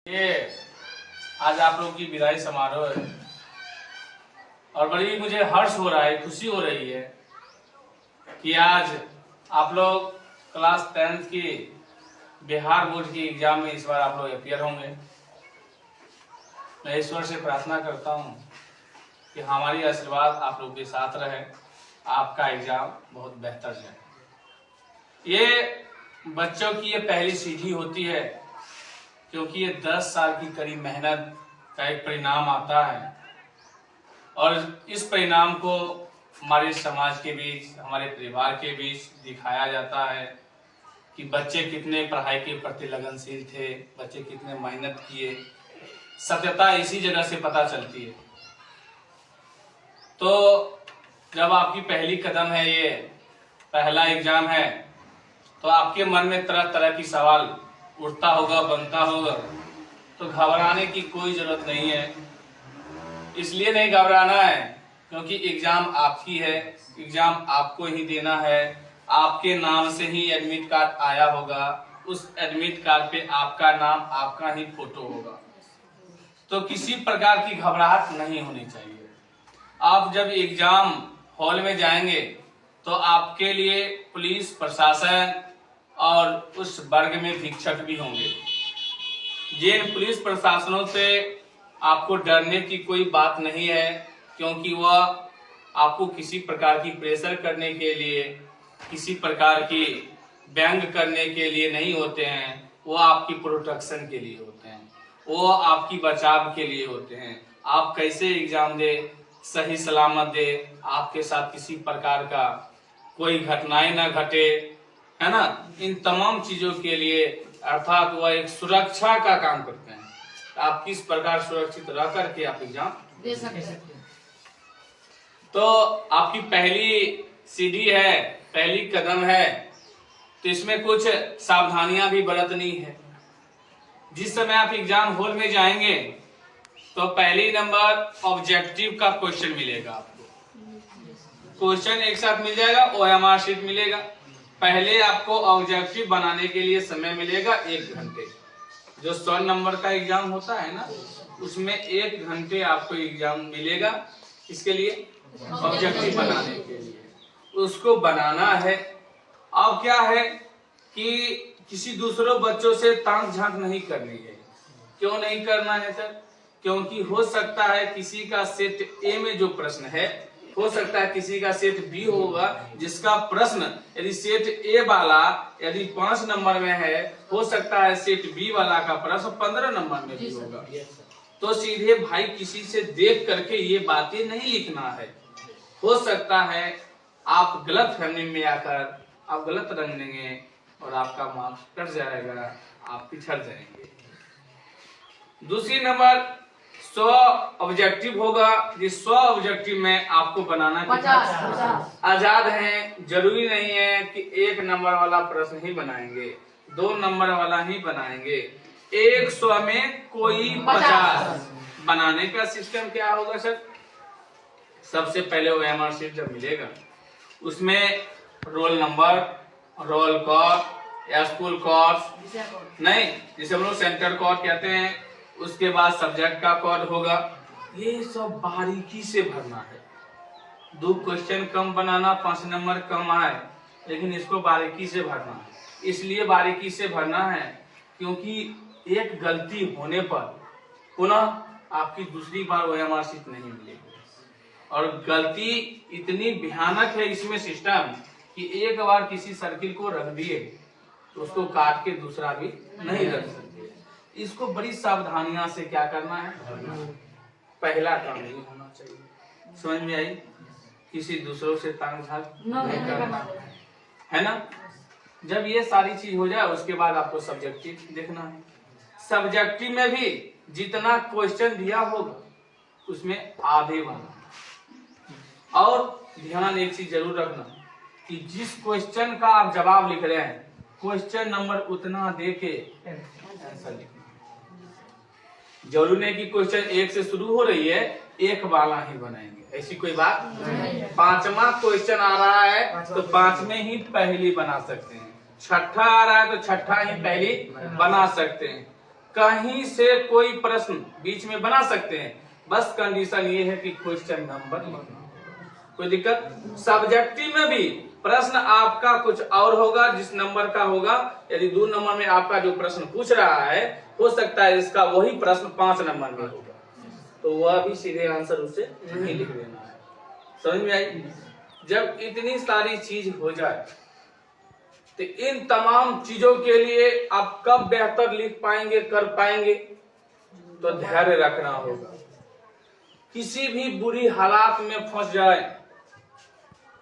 ये आज आप लोग की विदाई समारोह है और बड़ी मुझे हर्ष हो रहा है, खुशी हो रही है कि आज आप लोग क्लास 10th की बिहार बोर्ड की एग्जाम में इस बार आप लोग अपीयर होंगे। मैं ईश्वर से प्रार्थना करता हूँ कि हमारी आशीर्वाद आप लोग के साथ रहे, आपका एग्जाम बहुत बेहतर जाए। ये बच्चों की ये पहली सीढ़ी होती है क्योंकि ये 10 साल की कड़ी मेहनत का एक परिणाम आता है और इस परिणाम को हमारे समाज के बीच, हमारे परिवार के बीच दिखाया जाता है कि बच्चे कितने पढ़ाई के प्रति लगनशील थे, बच्चे कितने मेहनत किए। सत्यता इसी जगह से पता चलती है। तो जब आपकी पहली कदम है, ये पहला एग्जाम है, तो आपके मन में तरह तरह की सवाल उठता होगा, बनता होगा। तो घबराने की कोई जरूरत नहीं है। इसलिए नहीं घबराना है क्योंकि एग्जाम आपकी है, एग्जाम आपको ही देना है। आपके नाम से ही एडमिट कार्ड आया होगा, उस एडमिट कार्ड पे आपका नाम, आपका ही फोटो होगा। तो किसी प्रकार की घबराहट नहीं होनी चाहिए। आप जब एग्जाम हॉल में जाएंगे तो आपके लिए पुलिस प्रशासन और उस वर्ग में शिक्षक भी होंगे। जिन पुलिस प्रशासनों से आपको डरने की कोई बात नहीं है क्योंकि वह आपको किसी प्रकार की प्रेशर करने के लिए, किसी प्रकार की व्यंग करने के लिए नहीं होते हैं। वो आपकी प्रोटेक्शन के लिए होते हैं, वो आपकी बचाव के लिए होते हैं। आप कैसे एग्जाम दे, सही सलामत दे, आपके साथ किसी प्रकार का कोई घटनाएं ना घटे, है ना। इन तमाम चीजों के लिए अर्थात वह एक सुरक्षा का काम करते हैं। आप किस प्रकार सुरक्षित रह करके आप एग्जाम दे सकते हैं। तो आपकी पहली सीढ़ी है, पहली कदम है, तो इसमें कुछ सावधानियां भी बरतनी है। जिस समय आप एग्जाम हॉल में जाएंगे तो पहली नंबर ऑब्जेक्टिव का क्वेश्चन मिलेगा आपको। क्वेश्चन एक साथ मिल जाएगा, OMR शीट मिलेगा। पहले आपको ऑब्जेक्टिव बनाने के लिए समय मिलेगा 1 घंटे। जो 100 नंबर का एग्जाम होता है ना, उसमें 1 घंटे आपको एग्जाम मिलेगा। इसके लिए ऑब्जेक्टिव बनाने के लिए उसको बनाना है। अब क्या है कि किसी दूसरों बच्चों से ताक झांक नहीं करनी है। क्यों नहीं करना है सर? क्योंकि हो सकता है किसी का सेट ए में जो प्रश्न है, हो सकता है किसी का सेट बी होगा जिसका प्रश्न यदि सेट ए वाला यदि 5 नंबर में है, हो सकता है सेट बी वाला का प्रश्न 15 नंबर में भी होगा। तो सीधे भाई किसी से देख करके ये बातें नहीं लिखना है। हो सकता है आप गलत फहमी में आकर आप गलत रंग लेंगे और आपका मार्क्स कट जाएगा, आप पिछड़ जाएंगे। दूसरी नंबर 100 ऑब्जेक्टिव होगा। जिस 100 ऑब्जेक्टिव में आपको बनाना 50 आजाद हैं। जरूरी नहीं है कि 1 नंबर वाला प्रश्न ही बनाएंगे, 2 नंबर वाला ही बनाएंगे। 100 में कोई 50 बनाने का सिस्टम क्या होगा सर? सबसे पहले OMR शीट जब मिलेगा उसमें रोल नंबर, रोल कोड या स्कूल कोड नहीं, जिसे हम लोग सेंटर कोड कहते हैं, उसके बाद सब्जेक्ट का कोड होगा। ये सब बारीकी से भरना है। 2 क्वेश्चन कम बनाना, 5 नंबर कम आए, लेकिन इसको बारीकी से भरना है। इसलिए बारीकी से भरना है क्योंकि एक गलती होने पर पुनः आपकी दूसरी बार OMR शीट नहीं मिलेगी। और गलती इतनी भयानक है इसमें सिस्टम कि एक बार किसी सर्किल को रख दिए तो उसको काट के दूसरा भी नहीं रख सकते। इसको बड़ी सावधानियां से क्या करना है, पहला काम नहीं होना चाहिए। समझ में आई? किसी दूसरों से ताक झांक नहीं करना है ना। जब ये सारी चीज हो जाए उसके बाद आपको सब्जेक्टिव देखना है। सब्जेक्टिव में भी जितना क्वेश्चन दिया होगा उसमें आधे बनाना। और ध्यान एक चीज जरूर रखना कि जिस क्वेश्चन का आप जवाब लिख रहे हैं, क्वेश्चन नंबर उतना दे के आंसर लिखना। जरूरी नहीं कि क्वेश्चन 1 से शुरू हो रही है 1 वाला ही बनाएंगे, ऐसी कोई बात नहीं। 5वां क्वेश्चन आ रहा है तो 5वें ही पहली बना सकते हैं। 6ठा आ रहा है तो 6ठा ही पहली बना सकते हैं। कहीं से कोई प्रश्न बीच में बना सकते हैं, बस कंडीशन ये है कि क्वेश्चन नंबर लिखना। कोई दिक्कत? सब्जेक्टिव में भी प्रश्न आपका कुछ और होगा जिस नंबर का होगा। यदि 2 नंबर में आपका जो प्रश्न पूछ रहा है, हो सकता है इसका वही प्रश्न 5 नंबर में होगा, तो वह भी सीधे आंसर उसे नहीं लिख देना है। समझ में आई? जब इतनी सारी चीज हो जाए तो इन तमाम चीजों के लिए आप कब बेहतर लिख पाएंगे, कर पाएंगे? तो धैर्य रखना होगा। किसी भी बुरी हालात में फंस जाए,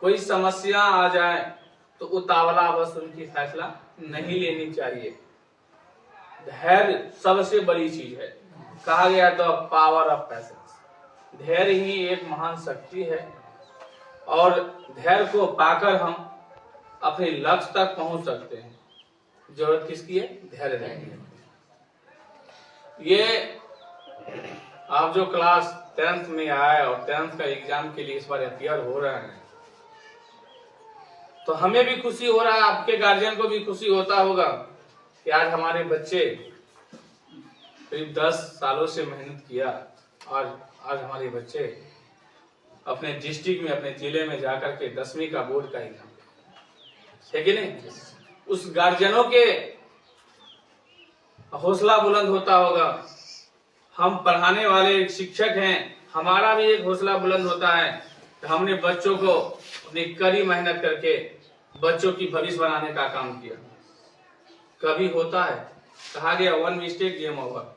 कोई समस्या आ जाए, तो उतावला बस उनकी फैसला नहीं लेनी चाहिए। धैर्य सबसे बड़ी चीज है। कहा गया द पावर ऑफ पेशेंस। धैर्य ही एक महान शक्ति है और धैर्य को पाकर हम अपने लक्ष्य तक पहुंच सकते हैं। जरूरत किसकी है? धैर्य रखनी है। ये आप जो क्लास 10th में आए और 10th का एग्जाम के लिए इस बार अपियर हो रहे हैं, तो हमें भी खुशी हो रहा है, आपके गार्जियन को भी खुशी होता होगा कि आज हमारे बच्चे करीब 10 सालों से मेहनत किया और आज हमारे बच्चे अपने डिस्ट्रिक्ट में, अपने जिले में जाकर के 10वीं का बोर्ड का एग्जाम है कि नहीं? उस गार्जियनों के हौसला बुलंद होता होगा। हम पढ़ाने वाले एक शिक्षक हैं, हमारा भी एक हौसला बुलंद होता है कि हमने बच्चों को अपनी कड़ी मेहनत करके बच्चों की भविष्य बनाने का काम किया। कभी होता है, कहा गया 1 मिस्टेक गेम ओवर।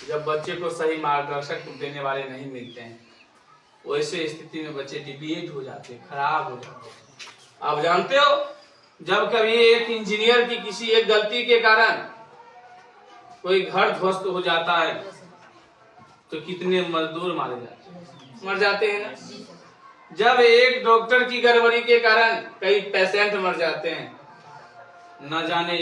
जब बच्चे को सही मार्गदर्शक देने वाले नहीं मिलते हैं, वैसे स्थिति में बच्चे डिविएट हो जाते हैं, खराब हो जाते हैं। आप जानते हो, जब कभी एक इंजीनियर की किसी एक गलती के कारण कोई घर ध्वस्त हो जाता है, तो कितने मजदूर मारे जाते हैं, मर जाते हैं ना। जब एक डॉक्टर की गड़बड़ी के कारण कई पेशेंट मर जाते हैं, न जाने